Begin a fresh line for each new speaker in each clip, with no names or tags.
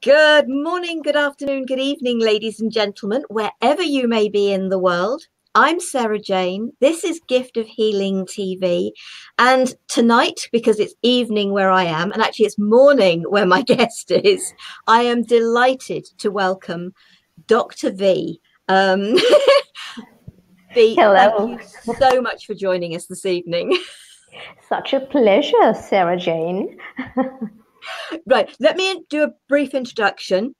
Good morning, good afternoon, good evening, ladies and gentlemen, wherever you may be in the world. I'm Sara Jane. This is Gift of Healing TV. And tonight, because it's evening where I am, and actually it's morning where my guest is, I am delighted to welcome Dr. V. V, thank
Hello.
you so much for joining us this evening.
Such a pleasure, Sara Jane.
Right, let me do a brief introduction.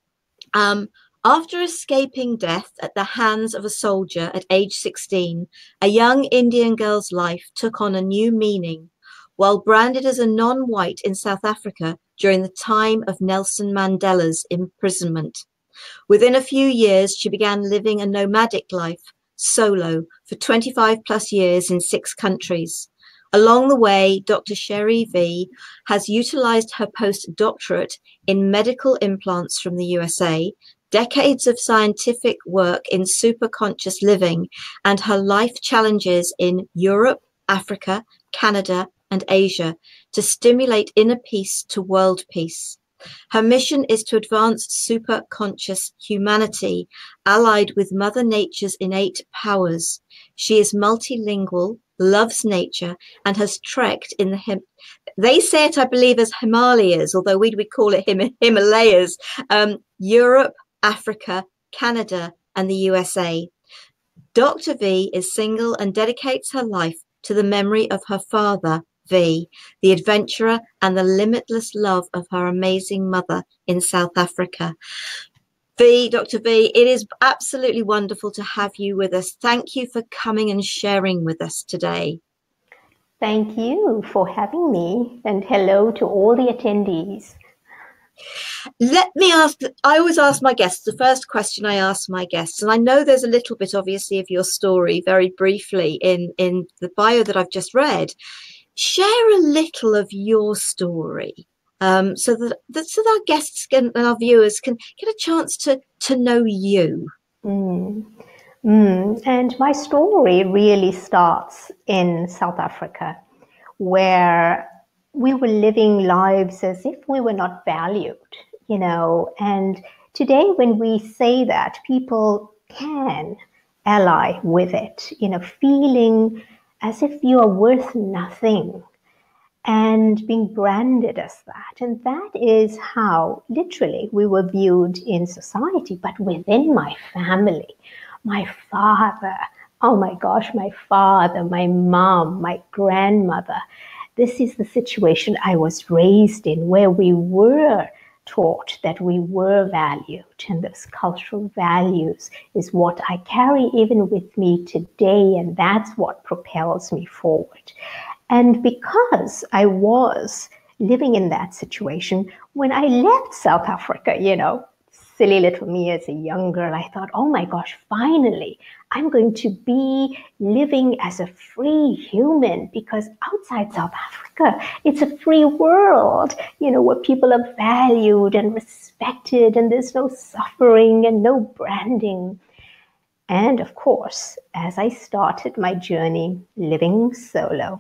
Um, After escaping death at the hands of a soldier at age 16, a young Indian girl's life took on a new meaning. While branded as a non-white in South Africa during the time of Nelson Mandela's imprisonment, within a few years, she began living a nomadic life, solo, for 25 plus years in 6 countries. Along the way, Dr. Sherry V has utilized her postdoctorate in medical implants from the USA, decades of scientific work in superconscious living, and her life challenges in Europe, Africa, Canada, and Asia to stimulate inner peace to world peace. Her mission is to advance superconscious humanity, allied with Mother Nature's innate powers. She is multilingual, loves nature, and has trekked in they say it, I believe, as Himalayas, although we would call it Himalayas, Europe, Africa, Canada, and the USA. Dr. V is single and dedicates her life to the memory of her father, V, the adventurer, and the limitless love of her amazing mother in South Africa. Dr. V, it is absolutely wonderful to have you with us. Thank you for coming and sharing with us today.
Thank you for having me, and hello to all the attendees.
Let me ask, I always ask my guests, the first question I ask my guests, and I know there's a little bit obviously of your story very briefly in the bio that I've just read. Share a little of your story, so that our guests and our viewers can get a chance to know you.
And my story really starts in South Africa, where we were living lives as if we were not valued. And today, when we say that, people can ally with it, feeling as if you are worth nothing and being branded as that. And that is how literally we were viewed in society. But within my family, my father, oh my gosh, my father, my mom, my grandmother, this is the situation I was raised in, where we were taught that we were valued, and those cultural values is what I carry even with me today, and that's what propels me forward. And because I was living in that situation, when I left South Africa, silly little me as a young girl, I thought, oh my gosh, finally, I'm going to be living as a free human, because outside South Africa, it's a free world, where people are valued and respected, and there's no suffering and no branding. And of course, as I started my journey living solo,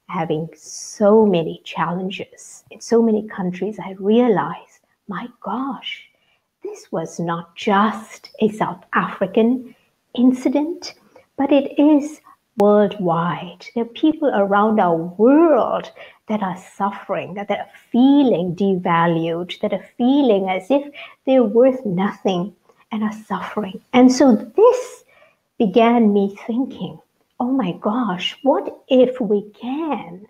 having so many challenges in so many countries, I realized, my gosh, this was not just a South African incident, but it is worldwide. There are people around our world that are suffering, that are feeling devalued, that are feeling as if they're worth nothing and are suffering. And so this began me thinking, oh my gosh, what if we can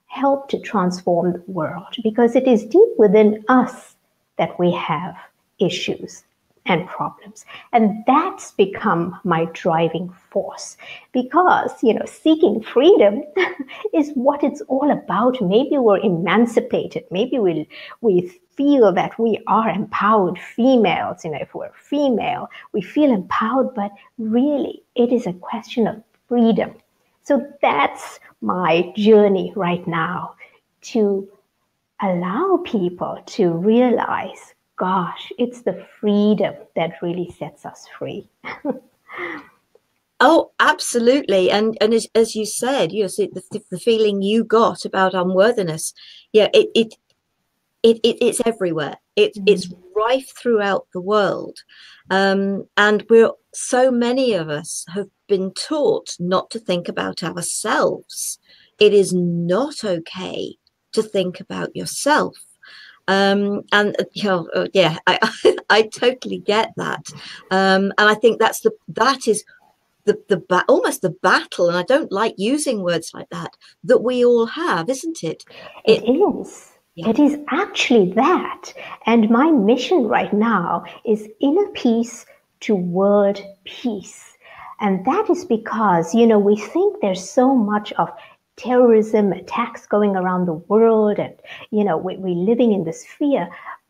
help to transform the world? Because it is deep within us that we have issues and problems. And that's become my driving force, because, seeking freedom is what it's all about. Maybe we're emancipated. Maybe we feel that we are empowered females. If we're female, we feel empowered, but really it is a question of freedom. So that's my journey right now, to allow people to realize, gosh, it's the freedom that really sets us free.
Oh, absolutely. And as you said, see the feeling you got about unworthiness. Yeah, It's everywhere. It's rife throughout the world. And so many of us have been taught not to think about ourselves. It is not okay to think about yourself. And yeah, I totally get that. And I think that is almost the battle, and I don't like using words like that we all have, isn't it?
It is.
Yeah.
It is actually that. And my mission right now is inner peace to world peace. And that is because, we think there's so much of terrorism attacks going around the world, and, we're living in this fear.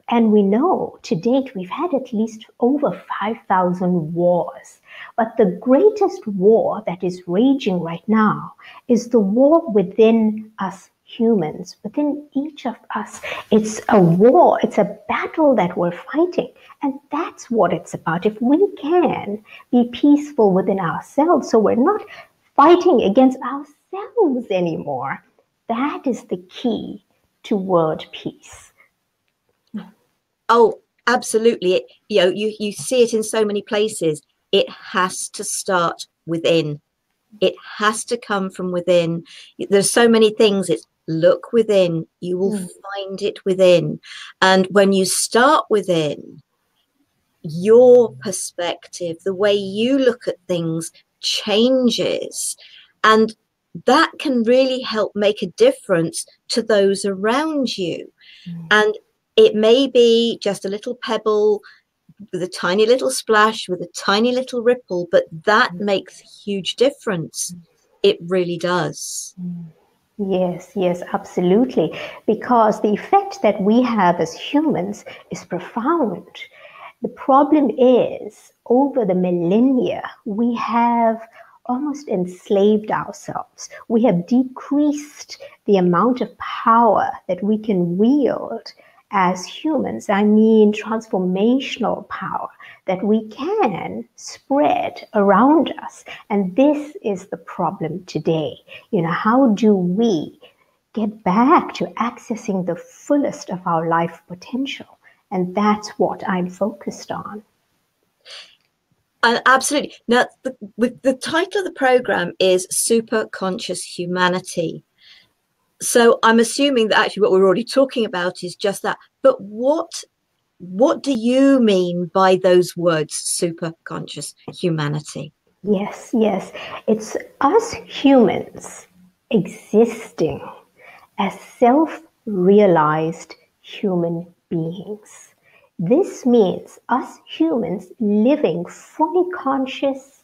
And we know to date we've had at least over 5,000 wars. But the greatest war that is raging right now is the war within us humans, within each of us. It's a war, it's a battle that we're fighting. And that's what it's about. If we can be peaceful within ourselves, so we're not fighting against ourselves anymore, that is the key to world peace.
Oh, absolutely. You see it in so many places. It has to start within. It has to come from within. There's so many things. It's look within. You will find it within. And when you start within, your perspective, the way you look at things changes. And that can really help make a difference to those around you. And it may be just a little pebble with a tiny little splash, with a tiny little ripple, but that makes a huge difference. It really does.
Yes, absolutely. Because the effect that we have as humans is profound. The problem is, over the millennia, we have almost enslaved ourselves. We have decreased the amount of power that we can wield as humans. I mean transformational power that we can spread around us. And this is the problem today. How do we get back to accessing the fullest of our life potential? And that's what I'm focused on.
Absolutely. Now, the title of the program is Super Conscious Humanity. So I'm assuming that actually what we're already talking about is just that. But what do you mean by those words, super conscious humanity?
Yes. It's us humans existing as self-realized human beings. This means us humans living fully conscious,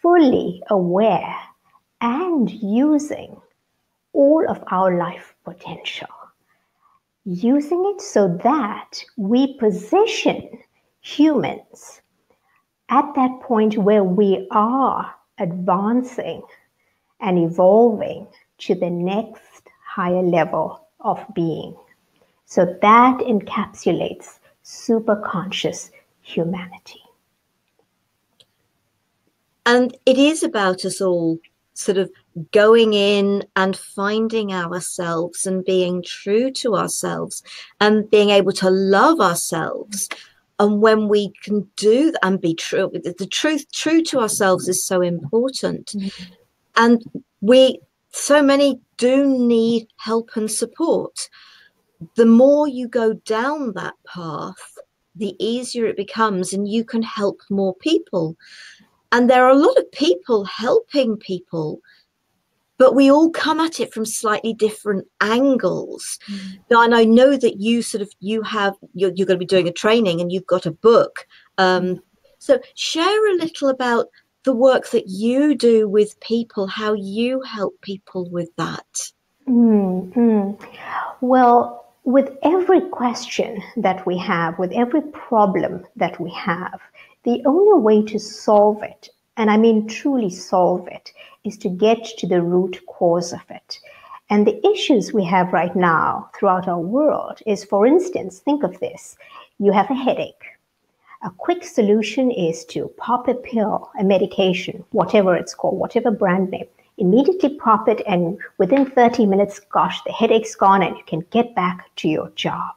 fully aware, and using all of our life potential. Using it so that we position humans at that point where we are advancing and evolving to the next higher level of being. So that encapsulates super conscious humanity.
And it is about us all sort of going in and finding ourselves and being true to ourselves and being able to love ourselves. And when we can do that and be true, true to ourselves is so important. And so many do need help and support. The more you go down that path, the easier it becomes, and you can help more people. And there are a lot of people helping people, but we all come at it from slightly different angles. Now, and I know that you're going to be doing a training and you've got a book. So share a little about the work that you do with people, how you help people with that.
Well, with every question that we have, with every problem that we have, the only way to solve it, and I mean truly solve it, is to get to the root cause of it. And the issues we have right now throughout our world is, for instance, think of this. You have a headache. A quick solution is to pop a pill, a medication, whatever it's called, whatever brand name, Immediately prop it, and within 30 minutes, gosh, the headache's gone and you can get back to your job.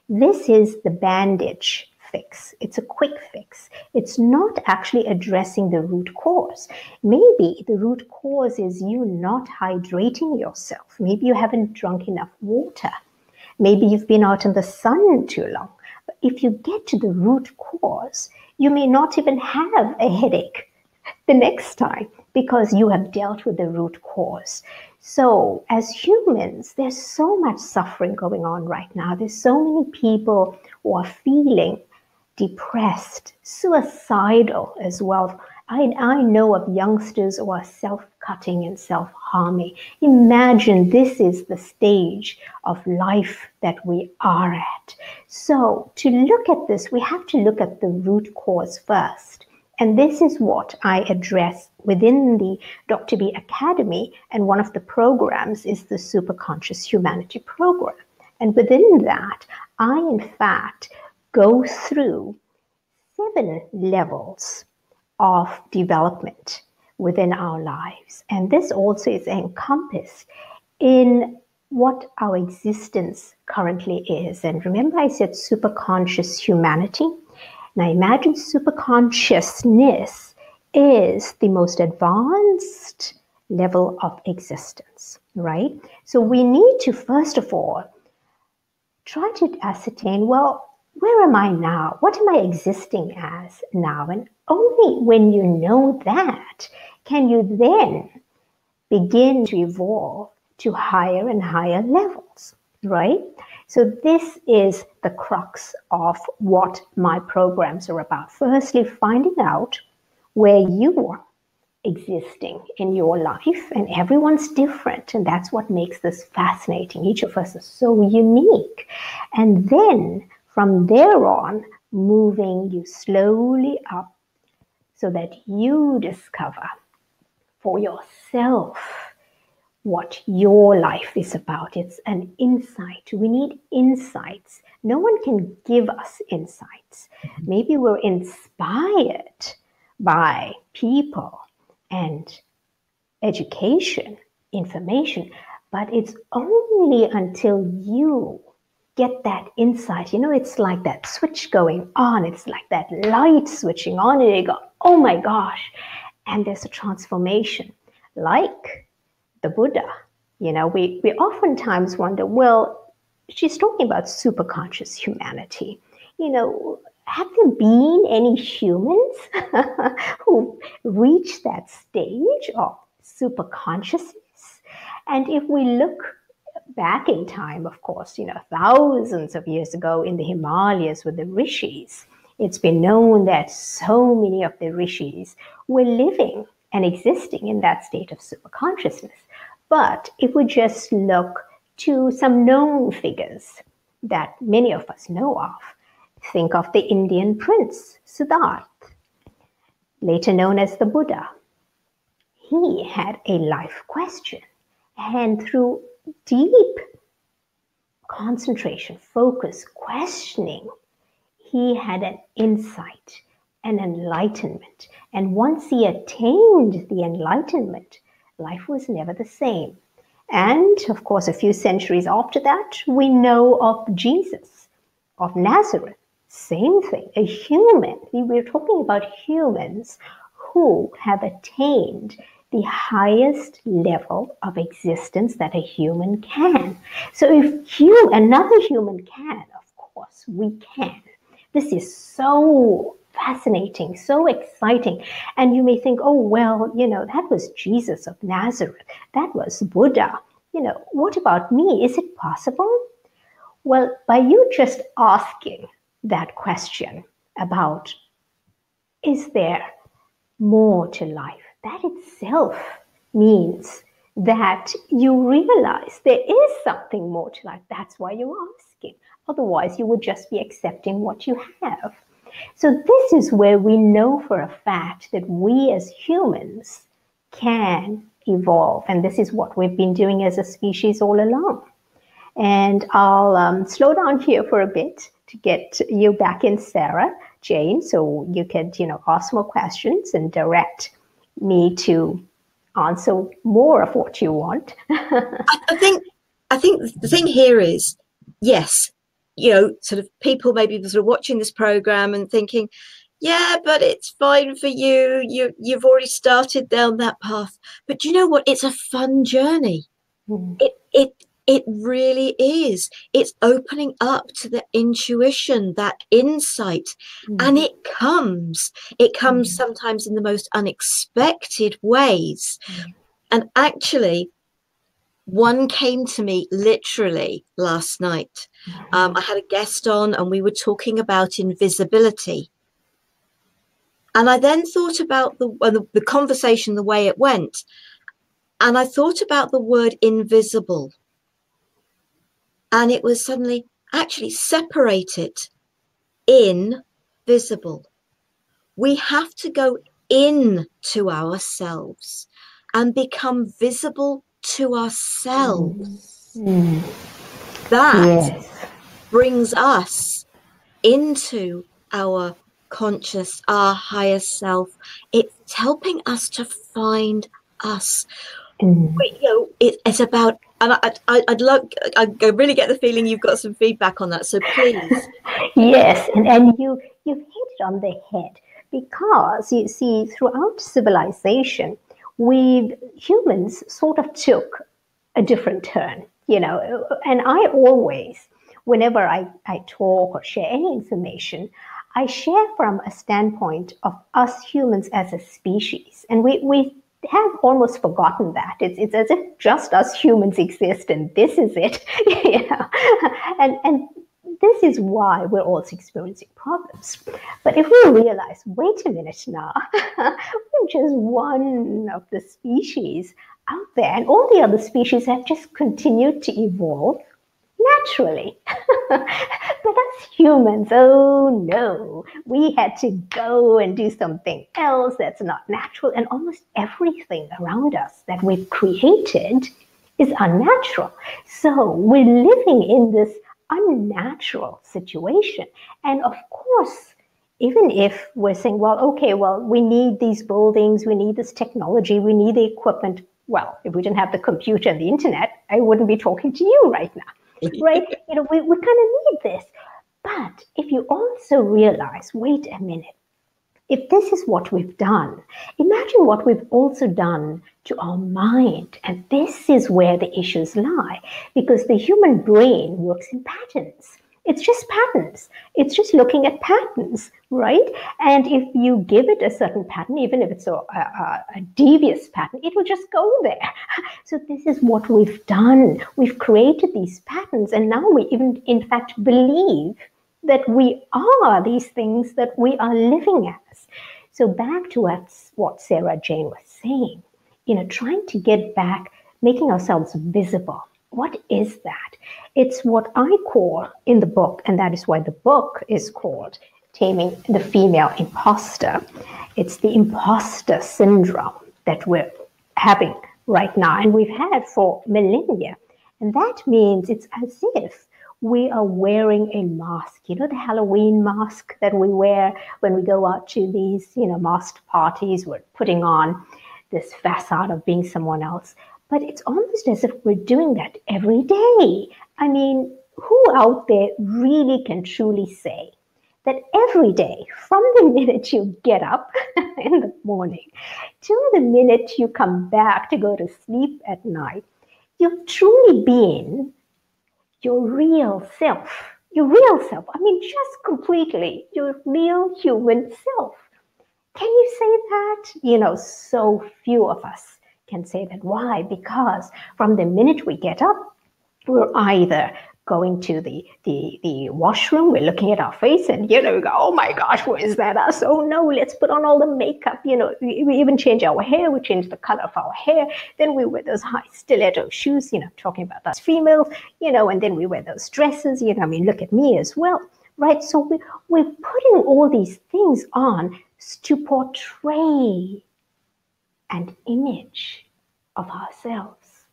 This is the bandage fix. It's a quick fix. It's not actually addressing the root cause. Maybe the root cause is you not hydrating yourself. Maybe you haven't drunk enough water. Maybe you've been out in the sun too long. But if you get to the root cause, you may not even have a headache the next time because you have dealt with the root cause. So as humans, there's so much suffering going on right now. There's so many people who are feeling depressed, suicidal as well. I know of youngsters who are self-cutting and self-harming. Imagine this is the stage of life that we are at. So to look at this, we have to look at the root cause first. And this is what I address within the Dr. B Academy. And one of the programs is the Superconscious Humanity program. And within that, I, in fact, go through 7 levels of development within our lives. And this also is encompassed in what our existence currently is. And remember I said superconscious humanity? Now imagine superconsciousness is the most advanced level of existence, right? So we need to, first of all, try to ascertain, well, where am I now? What am I existing as now? And only when you know that can you then begin to evolve to higher and higher levels, right? So this is the crux of what my programs are about. Firstly, finding out where you are existing in your life, and everyone's different, and that's what makes this fascinating. Each of us is so unique. And then from there on, moving you slowly up so that you discover for yourself what your life is about. It's an insight. We need insights. No one can give us insights. Maybe we're inspired by people and education, information, but it's only until you get that insight. You know, it's like that switch going on. It's like that light switching on, and you go, oh my gosh. And there's a transformation. Like the Buddha, you know, we oftentimes wonder, well, she's talking about superconscious humanity. You know, have there been any humans who reached that stage of superconsciousness? And if we look back in time, of course, you know, thousands of years ago in the Himalayas with the rishis, it's been known that so many of the rishis were living and existing in that state of superconsciousness. But if we just look to some known figures that many of us know of, think of the Indian prince, Siddhartha, later known as the Buddha. He had a life question, and through deep concentration, focus, questioning, he had an insight, an enlightenment. And once he attained the enlightenment, life was never the same. And of course, a few centuries after that, we know of Jesus of Nazareth. Same thing, a human. We're talking about humans who have attained the highest level of existence that a human can. So if another human can, of course, we can. This is so fascinating, so exciting. And you may think, oh, well, you know, that was Jesus of Nazareth. That was Buddha. You know, what about me? Is it possible? Well, by you just asking that question about, is there more to life? That itself means that you realize there is something more to life. That's why you're asking. Otherwise, you would just be accepting what you have. So this is where we know for a fact that we as humans can evolve. And this is what we've been doing as a species all along. And I'll slow down here for a bit to get you back in, Sara Jane, so you can, ask more questions and direct me to answer more of what you want.
I think the thing here is, yes, sort of people maybe sort of watching this program and thinking, yeah, but it's fine for you. You've already started down that path. But you know what? It's a fun journey.
Mm.
It really is. It's opening up to the intuition, that insight, and it comes sometimes in the most unexpected ways. And actually, one came to me literally last night. I had a guest on and we were talking about invisibility. And I then thought about the conversation, the way it went. And I thought about the word invisible. And it was suddenly actually separated, invisible. We have to go into ourselves and become visible to ourselves. That brings us into our conscious, our higher self. It's helping us to find us. It's about, and I really get the feeling you've got some feedback on that. So please.
Yes, and you hit it on the head, because you see, throughout civilization, humans sort of took a different turn, and I always, whenever I talk or share any information, I share from a standpoint of us humans as a species. And we have almost forgotten that. It's as if just us humans exist and this is it. And this is why we're also experiencing problems. But if we realize, wait a minute now, we're just one of the species out there, and all the other species have just continued to evolve naturally. But as humans, oh no, we had to go and do something else that's not natural, and almost everything around us that we've created is unnatural. So we're living in this unnatural situation. And of course, even if we're saying, well, okay, well, we need these buildings, we need this technology, we need the equipment. Well, if we didn't have the computer and the internet, I wouldn't be talking to you right now, right? We kind of need this. But if you also realize, wait a minute, if this is what we've done, imagine what we've also done to our mind. And this is where the issues lie, because the human brain works in patterns. It's just patterns. It's just looking at patterns, right? And if you give it a certain pattern, even if it's a devious pattern, it will just go there. So this is what we've done. We've created these patterns, and now we even, in fact, believe that we are these things that we are living as. So back to what Sara Jane was saying, trying to get back, making ourselves visible. What is that? It's what I call in the book, and that is why the book is called Taming the Female Impostor. It's the imposter syndrome that we're having right now, and we've had for millennia. And that means it's as if we are wearing a mask, the Halloween mask that we wear when we go out to these, masked parties. We're putting on this facade of being someone else. But it's almost as if we're doing that every day. I mean, who out there really can truly say that every day, from the minute you get up in the morning till the minute you come back to go to sleep at night, you've truly been your real self? I mean, just completely your real human self. Can you say that? So few of us can say that. Why? Because from the minute we get up, we're either going to the washroom, we're looking at our face, and we go, oh my gosh, what is that us? Oh no, let's put on all the makeup. We even change our hair, we change the color of our hair, then we wear those high stiletto shoes, talking about us females, and then we wear those dresses, I mean, look at me as well, right? So we're putting all these things on to portray an image of ourselves.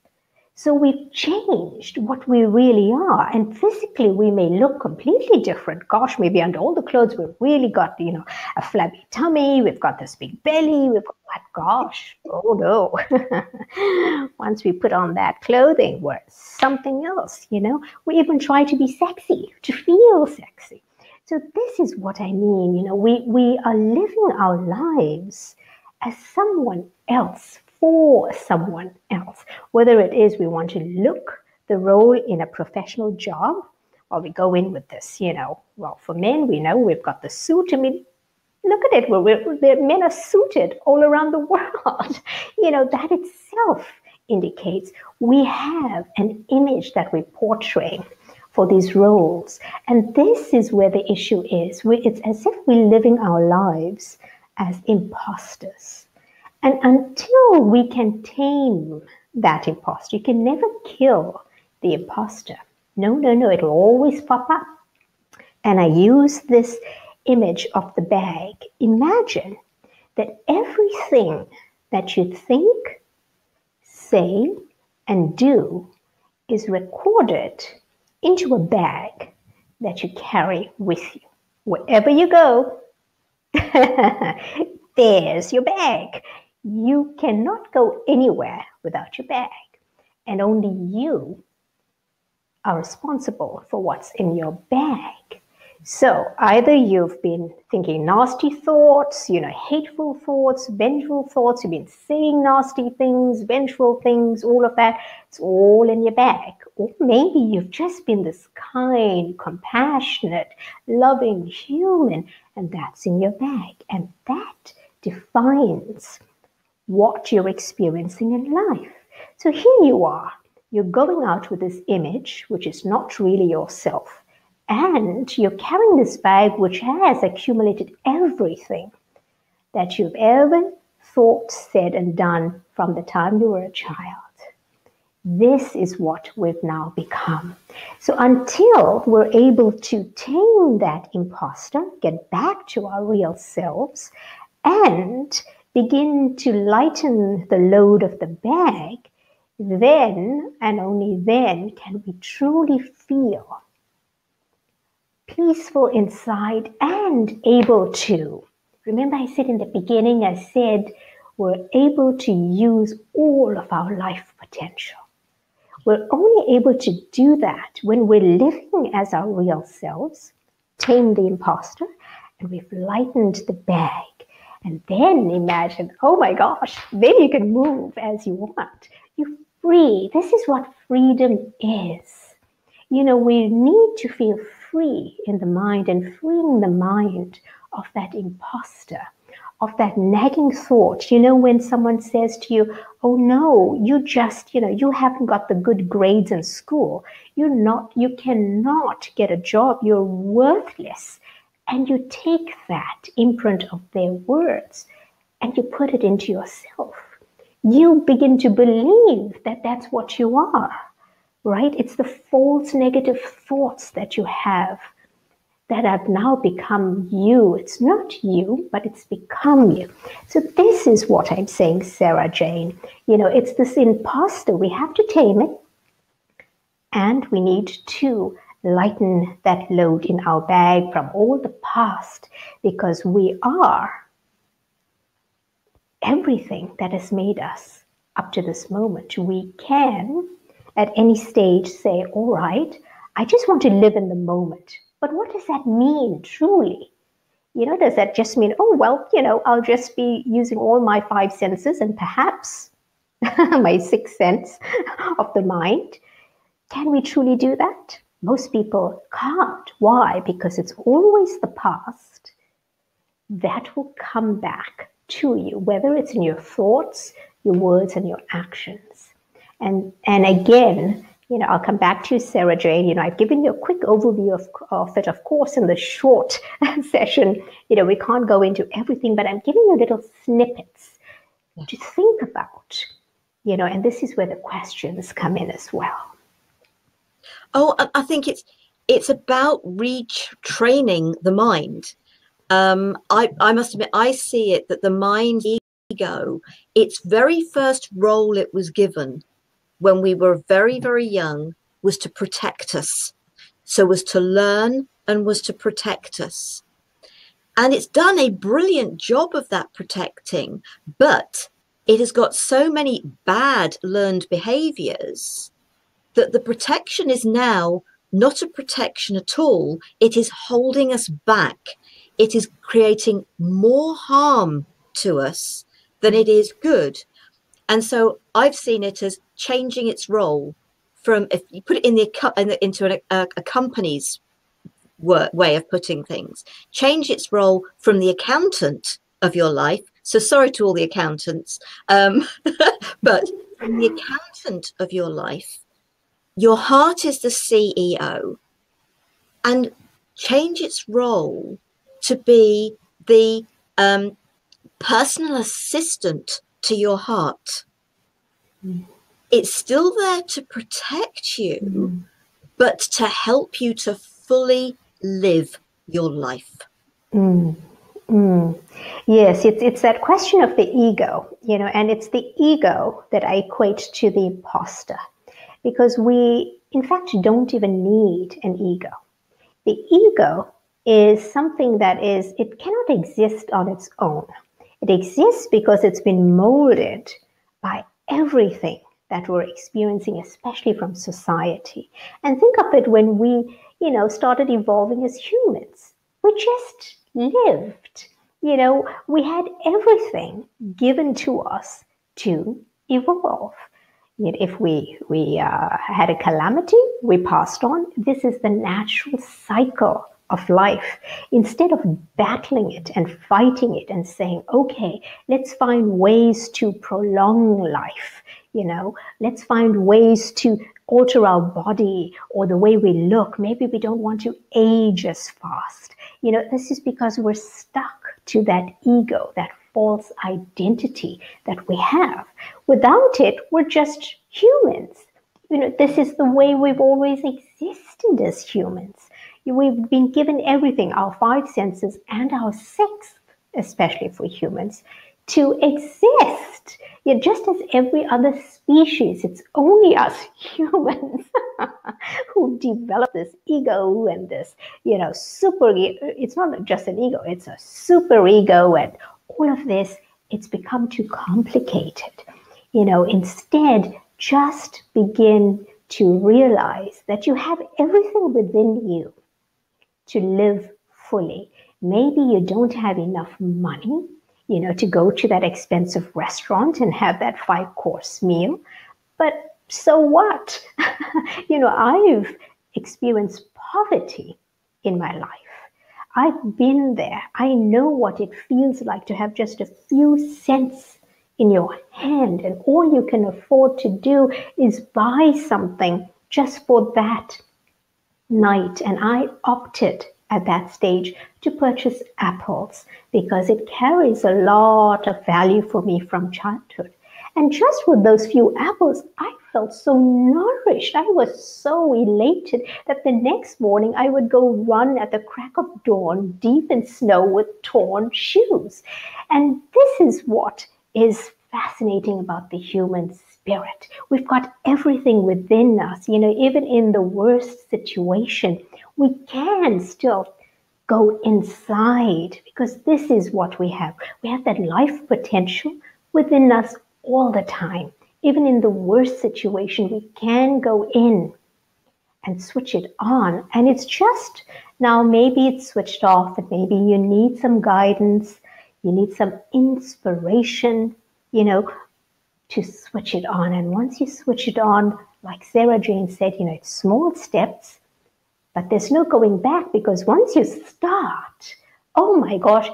So we've changed what we really are. And physically, we may look completely different. Gosh, maybe under all the clothes, we've really got, a flabby tummy. We've got this big belly. We've got that, gosh, oh no. Once we put on that clothing, we're something else, We even try to be sexy, to feel sexy. So this is what I mean. We are living our lives as someone else, for someone else, whether it is we want to look the role in a professional job, or we go in with this, well, for men, we know we've got the suit. I mean, look at it, the men are suited all around the world. That itself indicates we have an image that we're portraying for these roles. And this is where the issue is. It's as if we're living our lives as imposters. And until we can tame that imposter, you can never kill the imposter. No, it'll always pop up. And I use this image of the bag. Imagine that everything that you think, say, and do is recorded into a bag that you carry with you. Wherever you go, there's your bag. You cannot go anywhere without your bag. And only you are responsible for what's in your bag. So either you've been thinking nasty thoughts, hateful thoughts, vengeful thoughts, you've been saying nasty things, vengeful things, all of that, it's all in your bag. Or maybe you've just been this kind, compassionate, loving human, and that's in your bag. And that defines what you're experiencing in life. So here you are, you're going out with this image, which is not really yourself, and you're carrying this bag which has accumulated everything that you've ever thought, said, and done from the time you were a child. This is what we've now become. So until we're able to tame that imposter, get back to our real selves, and begin to lighten the load of the bag, then and only then can we truly feel peaceful inside and able to. Remember I said in the beginning, I said we're able to use all of our life potential. We're only able to do that when we're living as our real selves, tame the imposter, and we've lightened the bag. And then imagine, oh my gosh, then you can move as you want. You're free. This is what freedom is. We need to feel free in the mind, and freeing the mind of that imposter, of that nagging thought. When someone says to you, oh no, you just, you haven't got the good grades in school. You cannot get a job. You're worthless. And you take that imprint of their words and you put it into yourself. You begin to believe that that's what you are, right? It's the false negative thoughts that you have that have now become you. It's not you, but it's become you. So this is what I'm saying, Sara Jane. It's this imposter. We have to tame it, and we need to lighten that load in our bag from all the past, because we are everything that has made us up to this moment. We can, at any stage, say, all right, I just want to live in the moment. But what does that mean, truly? Does that just mean, oh, well, I'll just be using all my 5 senses and perhaps my 6th sense of the mind? Can we truly do that? Most people can't. Why? Because it's always the past that will come back to you, whether it's in your thoughts, your words, and your actions. And again, I'll come back to you, Sara Jane. I've given you a quick overview of it, of course, in the short session. We can't go into everything, but I'm giving you little snippets to think about, and this is where the questions come in as well.
Oh, I think it's about retraining the mind. I must admit, I see it that the mind ego, its very first role it was given when we were very, very young was to protect us. So was to learn and was to protect us. And it's done a brilliant job of that protecting, but it has got so many bad learned behaviors that the protection is now not a protection at all. It is holding us back. It is creating more harm to us than it is good. And so I've seen it as changing its role from, if you put it into a company's way of putting things, change its role from the accountant of your life. So sorry to all the accountants, but from the accountant of your life, your heart is the CEO, and change its role to be the personal assistant to your heart. It's still there to protect you, but to help you to fully live your life.
Yes, it's that question of the ego, and it's the ego that I equate to the imposter, because we, in fact, don't even need an ego. The ego is something it cannot exist on its own. It exists because it's been molded by everything that we're experiencing, especially from society. And think of it when we, started evolving as humans. We just lived. We had everything given to us to evolve. If we had a calamity, we passed on. This is the natural cycle of life. Instead of battling it and fighting it and saying, okay, let's find ways to prolong life. Let's find ways to alter our body or the way we look. Maybe we don't want to age as fast. This is because we're stuck to that ego, that false identity that we have. Without it, we're just humans. This is the way we've always existed as humans. We've been given everything, our 5 senses and our 6th, especially for humans, to exist. Just as every other species, it's only us humans who develop this ego and this, super, it's not just an ego, it's a super ego, and all of this, it's become too complicated. Instead, just begin to realize that you have everything within you to live fully. Maybe you don't have enough money, to go to that expensive restaurant and have that 5-course meal. But so what? I've experienced poverty in my life. I've been there. I know what it feels like to have just a few cents in your hand, and all you can afford to do is buy something just for that night. And I opted at that stage to purchase apples because it carries a lot of value for me from childhood. And just with those few apples, I felt so nourished. I was so elated that the next morning I would go run at the crack of dawn deep in snow with torn shoes. And this is what is fascinating about the human spirit. We've got everything within us. Even in the worst situation, we can still go inside because this is what we have. We have that life potential within us all the time. Even in the worst situation, we can go in and switch it on. And it's just, now maybe it's switched off and maybe you need some guidance, you need some inspiration, to switch it on. And once you switch it on, like Sara Jane said, it's small steps, but there's no going back, because once you start, oh my gosh,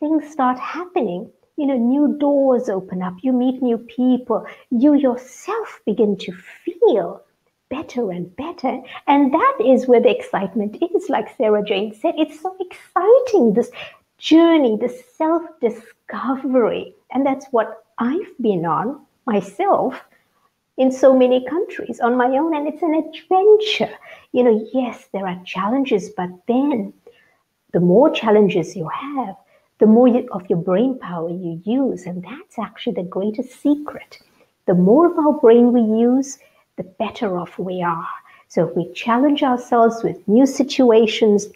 things start happening. New doors open up, you meet new people, you yourself begin to feel better and better. And that is where the excitement is, like Sara Jane said. It's so exciting, this journey, this self-discovery. And that's what I've been on myself in so many countries on my own. And it's an adventure. Yes, there are challenges, but then the more challenges you have, the more of your brain power you use. And that's actually the greatest secret. The more of our brain we use, the better off we are. So if we challenge ourselves with new situations,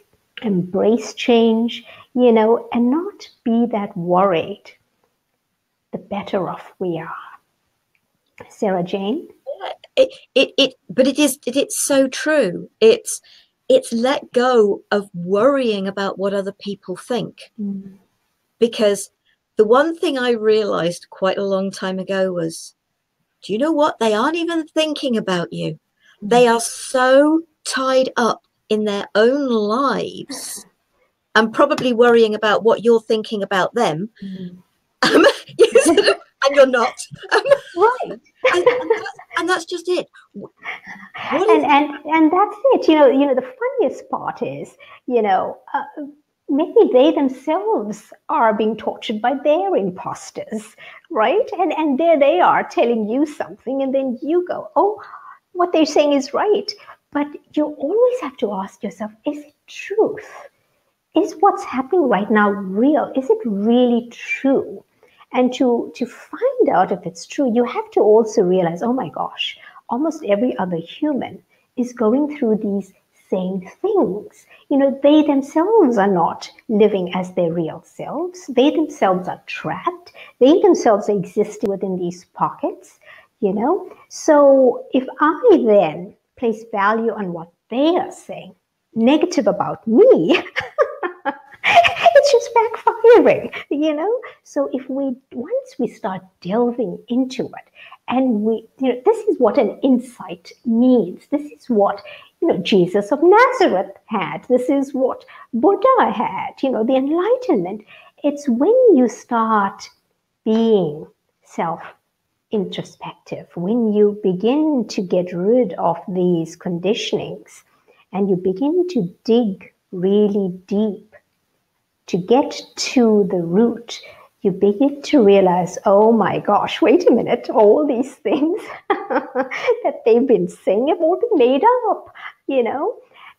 embrace change, and not be that worried, the better off we are. Sara Jane?
But it's so true. It's let go of worrying about what other people think.
Mm.
Because the one thing I realized quite a long time ago was, do you know what? They aren't even thinking about you. They are so tied up in their own lives and probably worrying about what you're thinking about them. And you're not.
Right.
And that's just it.
And that's it. The funniest part is, maybe they themselves are being tortured by their imposters, right? And there they are telling you something, and then you go, oh, what they're saying is right. But you always have to ask yourself, is it truth? Is what's happening right now real? Is it really true? And to find out if it's true, you have to also realize, oh my gosh, almost every other human is going through these same things. They themselves are not living as their real selves. They themselves are trapped. They themselves are existing within these pockets, So if I then place value on what they are saying, negative about me, it's just backfiring, So once we start delving into it, and this is what an insight means. This is what, Jesus of Nazareth had. This is what Buddha had, the Enlightenment. It's when you start being self-introspective, when you begin to get rid of these conditionings and you begin to dig really deep to get to the root, you begin to realize, oh my gosh, wait a minute, all these things that they've been saying have all been made up,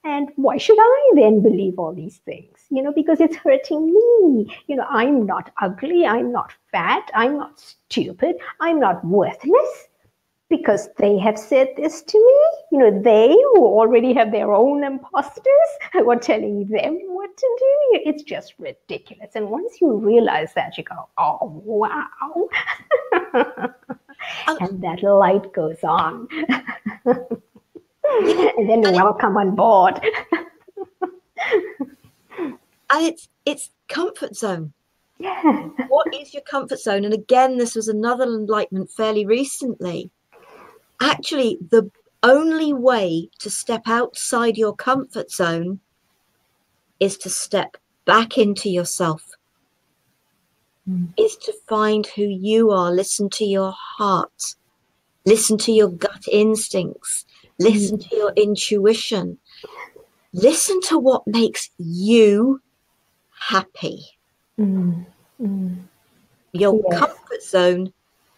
and why should I then believe all these things? Because it's hurting me. I'm not ugly, I'm not fat, I'm not stupid, I'm not worthless. Because they have said this to me, they who already have their own imposters who are telling them what to do. It's just ridiculous. And once you realize that, you go, oh, wow. And that light goes on. And then welcome on board.
And it's comfort zone.
Yeah.
What is your comfort zone? And again, this was another enlightenment fairly recently. Actually, the only way to step outside your comfort zone is to step back into yourself, is to find who you are, listen to your heart, listen to your gut instincts, listen to your intuition, listen to what makes you happy. Your comfort zone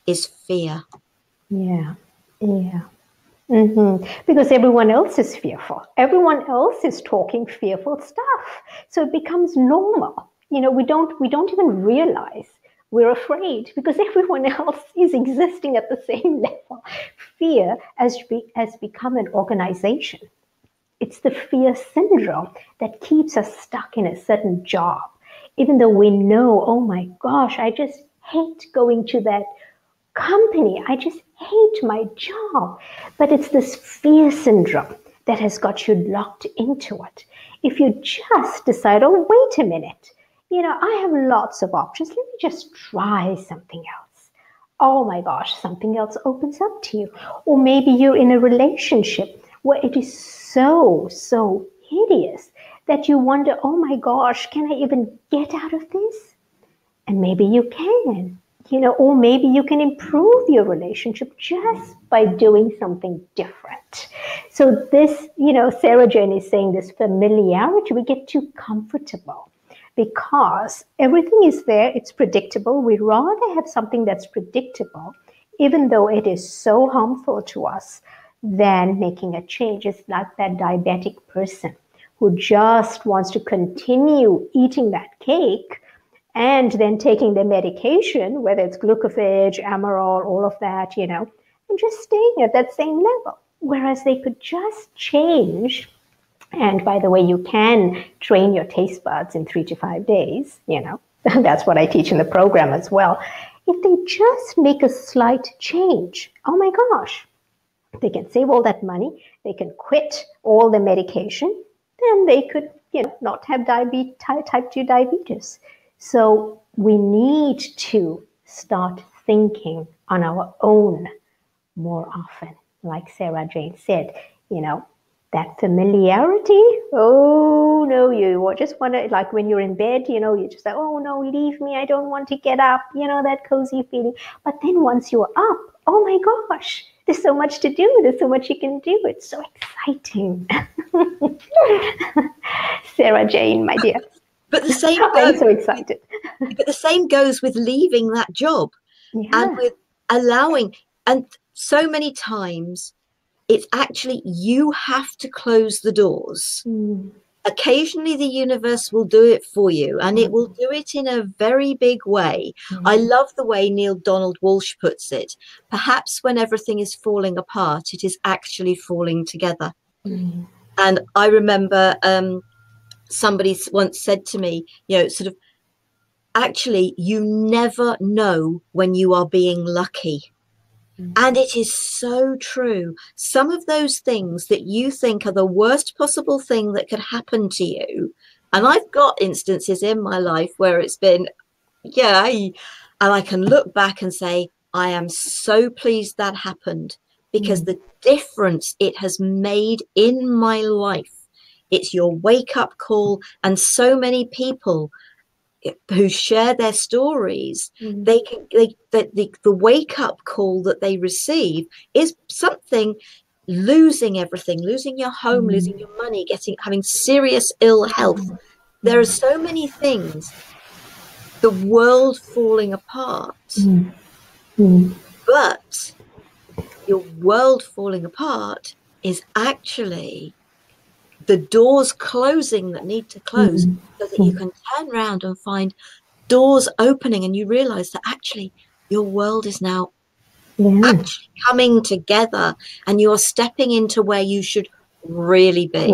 is fear.
Yeah. Because everyone else is fearful. Everyone else is talking fearful stuff. So it becomes normal. We don't even realize we're afraid because everyone else is existing at the same level. Fear has become an organization. It's the fear syndrome that keeps us stuck in a certain job, even though we know, oh my gosh, I just hate going to that company. I just hate my job. But it's this fear syndrome that has got you locked into it. If you just decide, oh, wait a minute, I have lots of options. Let me just try something else. Oh my gosh, something else opens up to you. Or maybe you're in a relationship where it is so hideous that you wonder, oh my gosh, can I even get out of this? And maybe you can. Or maybe you can improve your relationship just by doing something different. So this, Sara Jane is saying this familiarity, we get too comfortable because everything is there, it's predictable. We'd rather have something that's predictable, even though it is so harmful to us, than making a change. It's like that diabetic person who just wants to continue eating that cake and then taking their medication, whether it's glucophage, Amaral, all of that, and just staying at that same level. Whereas they could just change. And by the way, you can train your taste buds in 3 to 5 days, That's what I teach in the program as well. If they just make a slight change, oh my gosh, they can save all that money, they can quit all the medication, then they could, not have type 2 diabetes. So we need to start thinking on our own more often. Like Sara Jane said, that familiarity, oh no, you just want to, like when you're in bed, you just say, oh no, leave me, I don't want to get up, that cozy feeling. But then once you're up, oh my gosh, there's so much to do, there's so much you can do, it's so exciting. Sara Jane, my dear.
But the same goes,
I'm so excited.
But the same goes with leaving that job, and with allowing, and so many times it's actually you have to close the doors. Occasionally the universe will do it for you, and it will do it in a very big way. I love the way Neil Donald Walsh puts it. Perhaps when everything is falling apart, it is actually falling together. And I remember somebody once said to me, sort of, actually, you never know when you are being lucky. And it is so true. Some of those things that you think are the worst possible thing that could happen to you, and I've got instances in my life where it's been, and I can look back and say, I am so pleased that happened, because the difference it has made in my life, it's your wake-up call. And so many people who share their stories, the wake-up call that they receive is something, losing everything, losing your home, losing your money, having serious ill health. There are so many things, the world falling apart. But your world falling apart is actually the doors closing that need to close, so that you can turn around and find doors opening, and you realize that actually your world is now actually coming together, and you're stepping into where you should really be.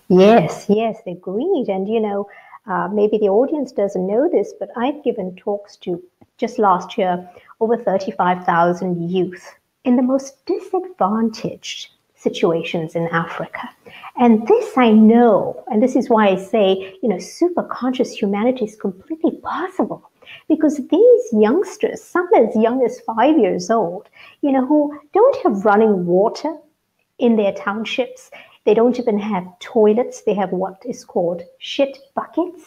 Yes, agreed. And maybe the audience doesn't know this, but I've given talks to, just last year, over 35,000 youth in the most disadvantaged situations in Africa. And this I know, and this is why I say, super conscious humanity is completely possible, because these youngsters, some as young as 5 years old, who don't have running water in their townships, they don't even have toilets, they have what is called shit buckets.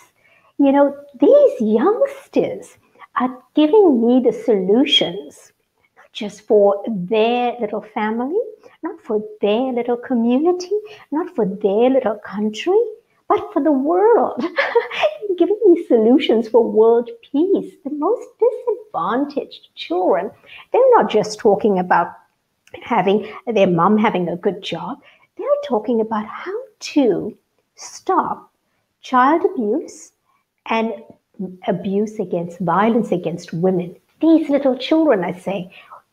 These youngsters are giving me the solutions, not just for their little family, not for their little community, not for their little country, but for the world. Giving me solutions for world peace. The most disadvantaged children, they're not just talking about having their mom having a good job. They're talking about how to stop child abuse and abuse against violence against women. These little children, I say,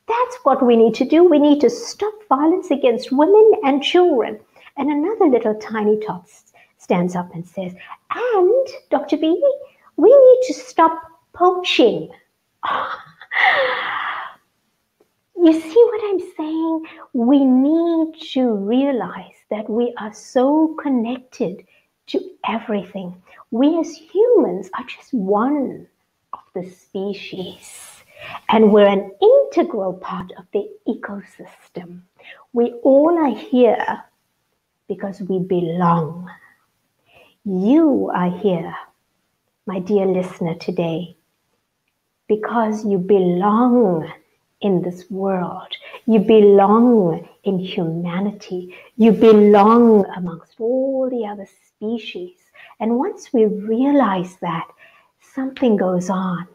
that's what we need to do. We need to stop violence against women and children. And another little tiny tot stands up and says, and Dr. B, we need to stop poaching. You see what I'm saying? We need to realize that we are so connected to everything. We as humans are just one of the species. And we're an integral part of the ecosystem. We all are here because we belong. You are here, my dear listener, today, because you belong in this world. You belong in humanity. You belong amongst all the other species. And once we realize that, something goes on.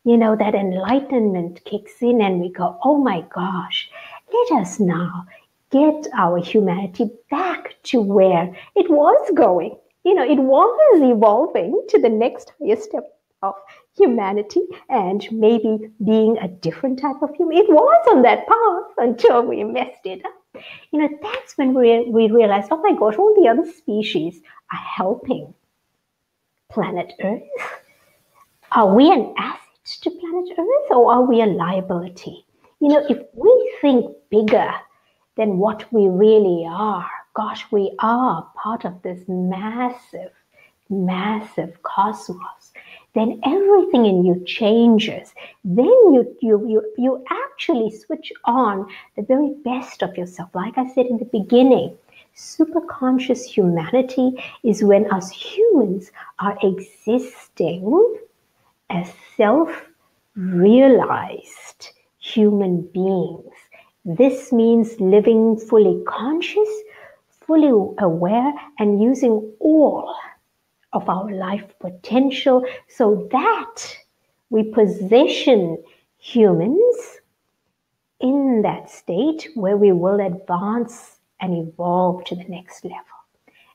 That enlightenment kicks in and we go, oh my gosh, let us now get our humanity back to where it was going. It was evolving to the next higher step of humanity and maybe being a different type of human. It was on that path until we messed it up. That's when we realized, oh my gosh, all the other species are helping planet Earth. Are we an asset to planet Earth or are we a liability? If we think bigger than what we really are, gosh, we are part of this massive, massive cosmos, then everything in you changes. Then you actually switch on the very best of yourself. Like I said in the beginning, superconscious humanity is when us humans are existing as self-realized human beings. This means living fully conscious, fully aware, and using all of our life potential so that we position humans in that state where we will advance and evolve to the next level.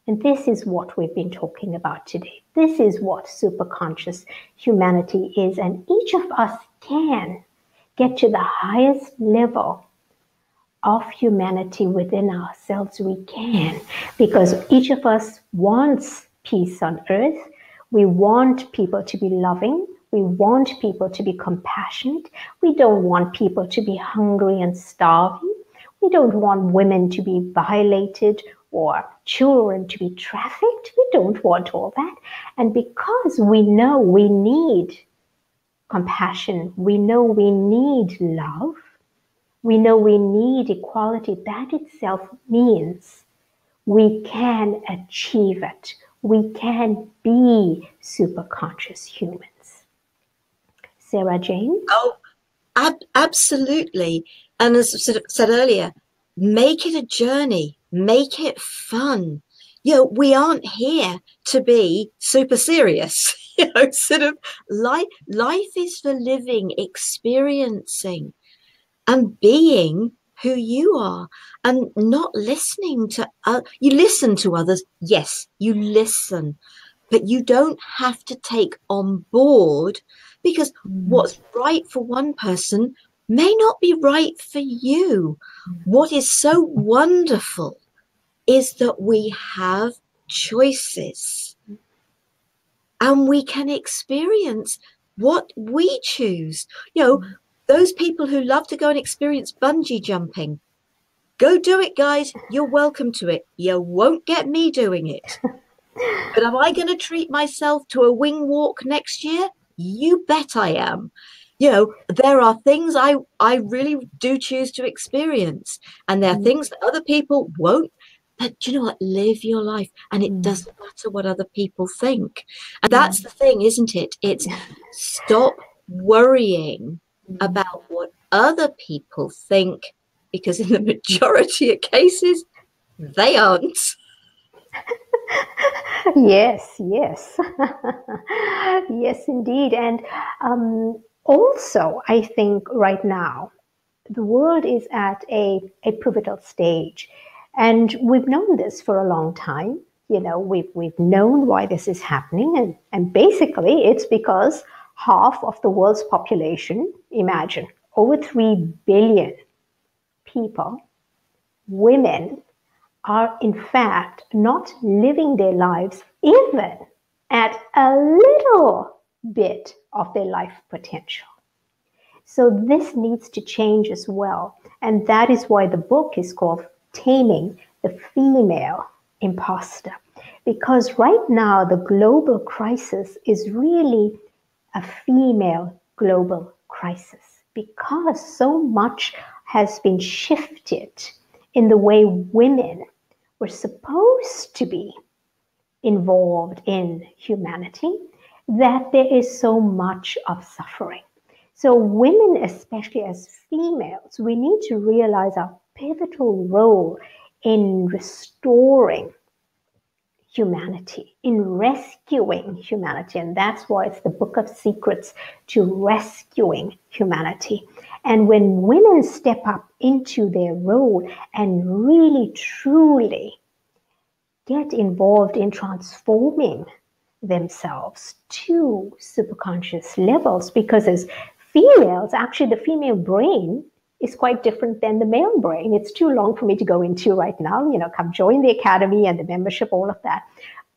And this is what we've been talking about today. This is what superconscious humanity is. And each of us can get to the highest level of humanity within ourselves. We can, because each of us wants peace on earth. We want people to be loving. We want people to be compassionate. We don't want people to be hungry and starving. We don't want women to be violated or children to be trafficked. We don't want all that. And because we know we need compassion, we know we need love, we know we need equality, that itself means we can achieve it. We can be superconscious humans. Sara Jane?
Oh, absolutely. And as I sort of said earlier, make it a journey, make it fun. We aren't here to be super serious. Sort of life is for living, experiencing, and being who you are, and not listening to you listen to others. Yes, you listen, but you don't have to take on board, because what's right for one person may not be right for you. What is so wonderful is that we have choices and we can experience what we choose. Those people who love to go and experience bungee jumping, go do it, guys. You're welcome to it. You won't get me doing it. But am I going to treat myself to a wing walk next year? You bet I am. There are things I really do choose to experience, and there are things that other people won't. But you know what? Live your life, and it doesn't matter what other people think. And that's the thing, isn't it? It's stop worrying about what other people think, because in the majority of cases, they aren't.
Yes, yes. Yes, indeed. And also, I think right now, the world is at a pivotal stage. And we've known this for a long time. We've known why this is happening. And basically, it's because half of the world's population, imagine, over 3 billion people, women, are in fact not living their lives even at a little bit of their life potential. So this needs to change as well. And that is why the book is called Taming the Female Impostor. Because right now the global crisis is really a female global crisis, because so much has been shifted in the way women were supposed to be involved in humanity, that there is so much of suffering. So women, especially as females, we need to realize our pivotal role in restoring humanity, in rescuing humanity. And that's why it's the book of secrets to rescuing humanity. And when women step up into their role and really, truly get involved in transforming themselves to superconscious levels, because as females, actually the female brain is quite different than the male brain. It's too long for me to go into right now, come join the academy and the membership, all of that.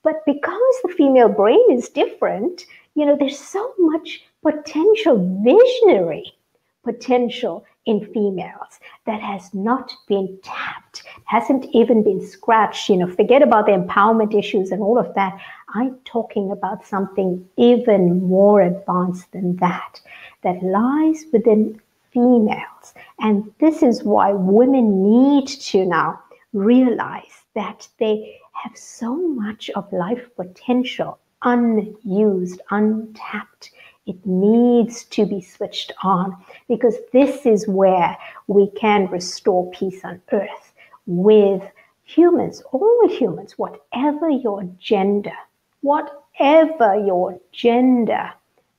But because the female brain is different, there's so much potential, visionary potential in females that has not been tapped, hasn't even been scratched. Forget about the empowerment issues and all of that. I'm talking about something even more advanced than that lies within females. And this is why women need to now realize that they have so much of life potential unused, untapped. It needs to be switched on, because this is where we can restore peace on earth with humans, all humans, whatever your gender,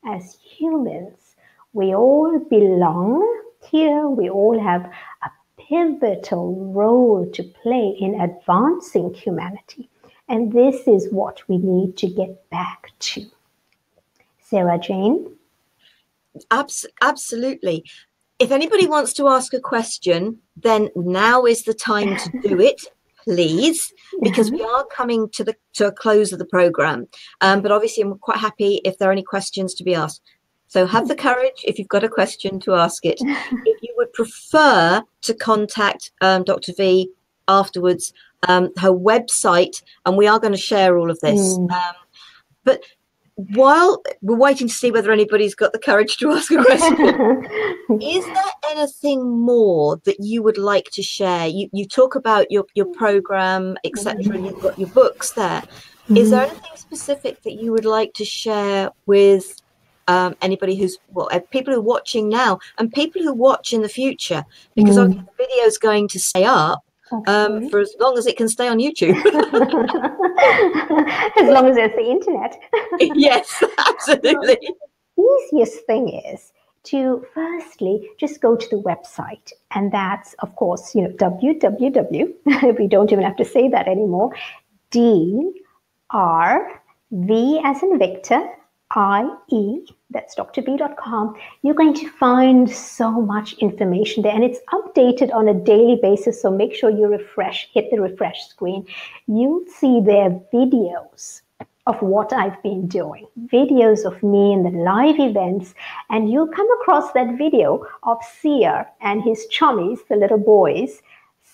as humans, we all belong here. We all have a pivotal role to play in advancing humanity. And this is what we need to get back to. Sara Jane?
Absolutely. If anybody wants to ask a question, then now is the time to do it, please, because we are coming to a close of the program. But obviously, I'm quite happy if there are any questions to be asked. So have the courage, if you've got a question, to ask it. If you would prefer to contact Dr. V afterwards, her website, and we are going to share all of this. But while we're waiting to see whether anybody's got the courage to ask a question, is there anything more that you would like to share? You talk about your program, etc., and you've got your books there. Is there anything specific that you would like to share with anybody who's people who are watching now and people who watch in the future? Because the video is going to stay up for as long as it can stay on YouTube.
As long as there's the internet.
Yes, absolutely.
The easiest thing is to firstly just go to the website, and that's of course www. We don't even have to say that anymore. DRV as in Victor, IE, that's drv.com. You're going to find so much information there, and it's updated on a daily basis, so make sure you hit the refresh screen. You'll see there videos of what I've been doing, videos of me in the live events, and you'll come across that video of Seer and his chummies, the little boys,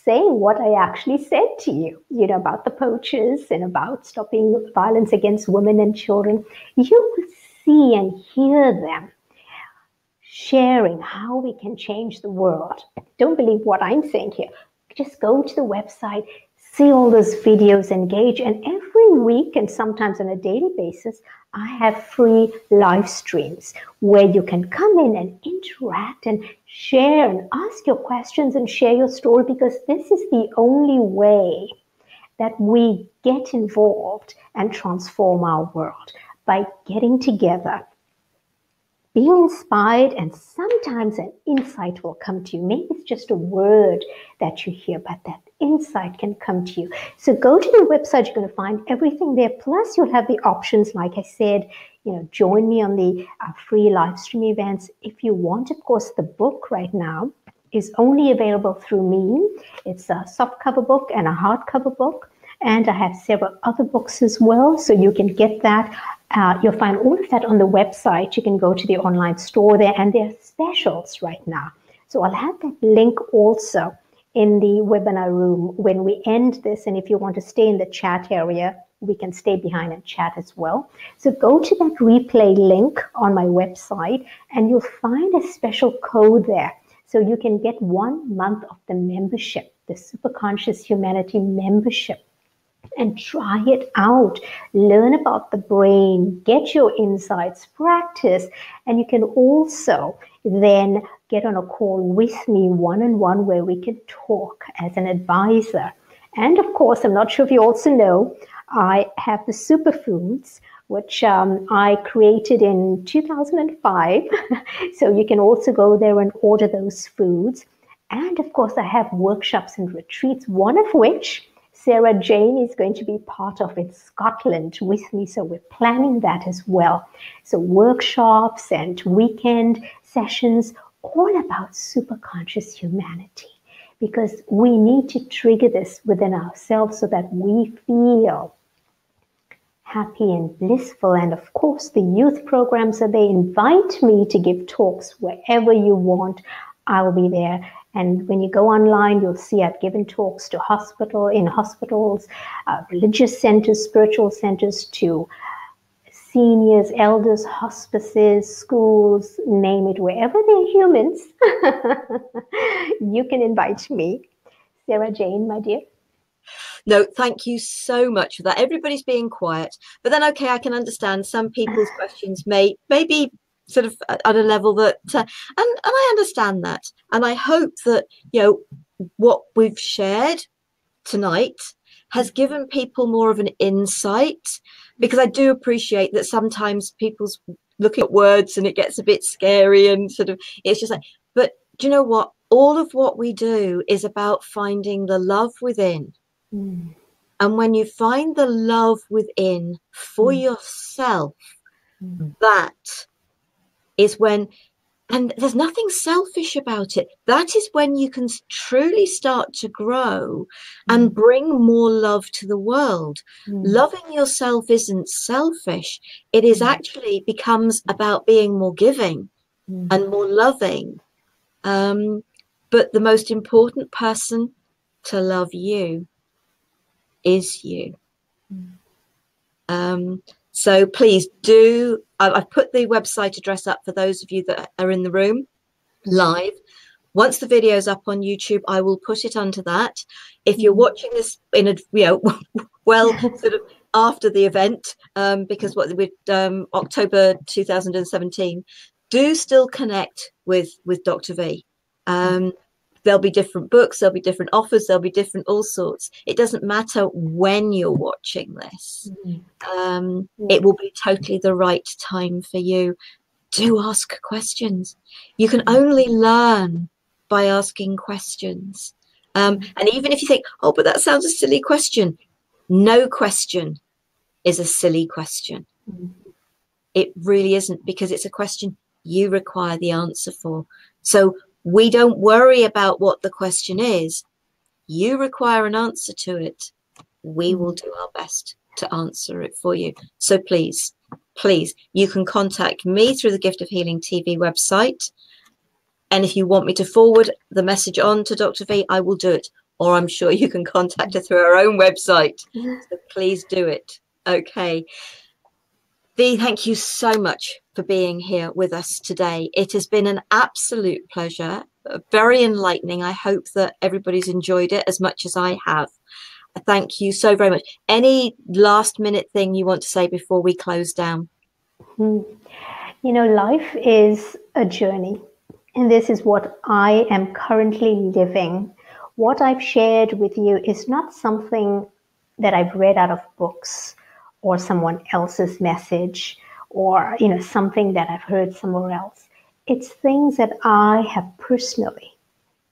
saying what I actually said to you, about the poachers and about stopping violence against women and children. You will see and hear them sharing how we can change the world. Don't believe what I'm saying here. Just go to the website, see all those videos, engage, and every week and sometimes on a daily basis, I have free live streams where you can come in and interact and share and ask your questions and share your story, because this is the only way that we get involved and transform our world, by getting together, being inspired, and sometimes an insight will come to you. Maybe it's just a word that you hear, but that insight can come to you. So go to the website, you're going to find everything there. Plus you'll have the options, like I said, join me on the free live stream events. If you want, of course, the book right now is only available through me. It's a softcover book and a hardcover book. And I have several other books as well, so you can get that. You'll find all of that on the website. You can go to the online store there, and there are specials right now. So I'll have that link also in the webinar room when we end this. And if you want to stay in the chat area, we can stay behind and chat as well. So go to that replay link on my website, and you'll find a special code there. So you can get 1 month of the membership, the Superconscious Humanity membership. And try it out. Learn about the brain, get your insights, practice, and you can also then get on a call with me one-on-one where we can talk as an advisor. And of course, I'm not sure if you also know, I have the superfoods, which I created in 2005. So you can also go there and order those foods. And of course, I have workshops and retreats, one of which Sara Jane is going to be part of in Scotland with me, so we're planning that as well. So workshops and weekend sessions, all about superconscious humanity, because we need to trigger this within ourselves so that we feel happy and blissful. And of course, the youth programs, so they invite me to give talks wherever you want. I'll be there. And when you go online, you'll see I've given talks to hospitals, religious centers, spiritual centers, to seniors, elders, hospices, schools, name it, wherever they're humans, you can invite me. Sara Jane, my dear.
No, thank you so much for that. Everybody's being quiet, but then, okay, I can understand some people's questions may be sort of at a level that, and I understand that. And I hope that, what we've shared tonight has given people more of an insight, because I do appreciate that sometimes people's looking at words and it gets a bit scary and sort of, it's just like, but do you know what? All of what we do is about finding the love within. And when you find the love within for yourself, that is when, and there's nothing selfish about it. That is when you can truly start to grow and bring more love to the world. Loving yourself isn't selfish. It is actually becomes about being more giving and more loving. But the most important person to love you is you. So please do, I've put the website address up for those of you that are in the room live. Once the video is up on YouTube, I will put it onto that. If you're watching this in a, well, sort of after the event, because with October 2017, do still connect with Dr. V. There'll be different books, there'll be different offers, there'll be different all sorts. It doesn't matter when you're watching this. It will be totally the right time for you. Do ask questions. You can only learn by asking questions. And even if you think, oh, but that sounds a silly question. No question is a silly question. It really isn't, because it's a question you require the answer for. So we don't worry about what the question is. You require an answer to it. We will do our best to answer it for you. So please, you can contact me through the Gift of Healing TV website. And if you want me to forward the message on to Dr. V, I will do it. Or I'm sure you can contact her through our own website. So please do it. Okay. V, thank you so much for being here with us today. It has been an absolute pleasure, very enlightening. I hope that everybody's enjoyed it as much as I have. Thank you so very much. Any last minute thing you want to say before we close down?
Life is a journey, and this is what I am currently living. What I've shared with you is not something that I've read out of books or someone else's message, or something that I've heard somewhere else. It's things that I have personally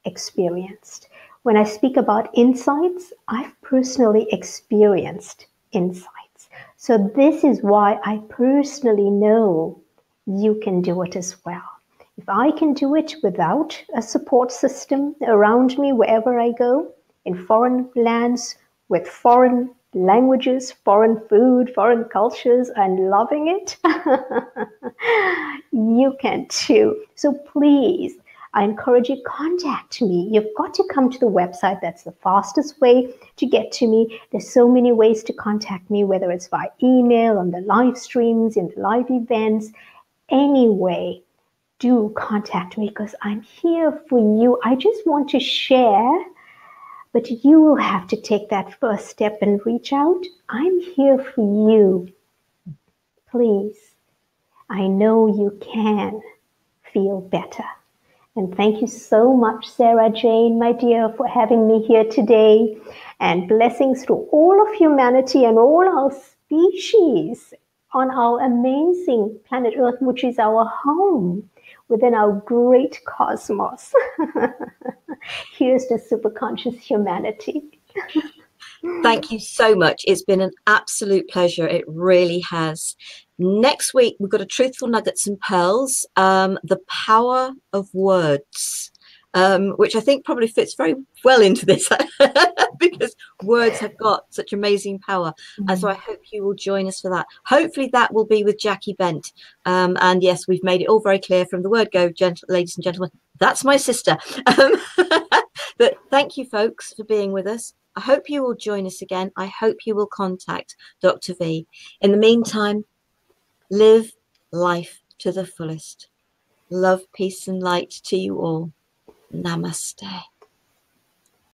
experienced. When I speak about insights, I've personally experienced insights. So this is why I personally know you can do it as well. If I can do it without a support system around me wherever I go, in foreign lands, with foreign languages, foreign food, foreign cultures, and loving it, you can too. So please, I encourage you, contact me. You've got to come to the website. That's the fastest way to get to me. There's so many ways to contact me, whether it's by email, on the live streams, in the live events. Anyway, do contact me, because I'm here for you. I just want to share, but you will have to take that first step and reach out. I'm here for you. Please. I know you can feel better. And thank you so much, Sara Jane, my dear, for having me here today. And blessings to all of humanity and all our species on our amazing planet Earth, which is our home within our great cosmos. Here's the superconscious humanity.
Thank you so much. It's been an absolute pleasure. It really has. Next week, we've got a Truthful Nuggets and Pearls, the power of words, which I think probably fits very well into this because words have got such amazing power. And so I hope you will join us for that. Hopefully that will be with Jackie Bent. And yes, we've made it all very clear from the word go, ladies and gentlemen, that's my sister. But thank you, folks, for being with us. I hope you will join us again. I hope you will contact Dr. V. In the meantime, live life to the fullest. Love, peace, and light to you all. Namaste.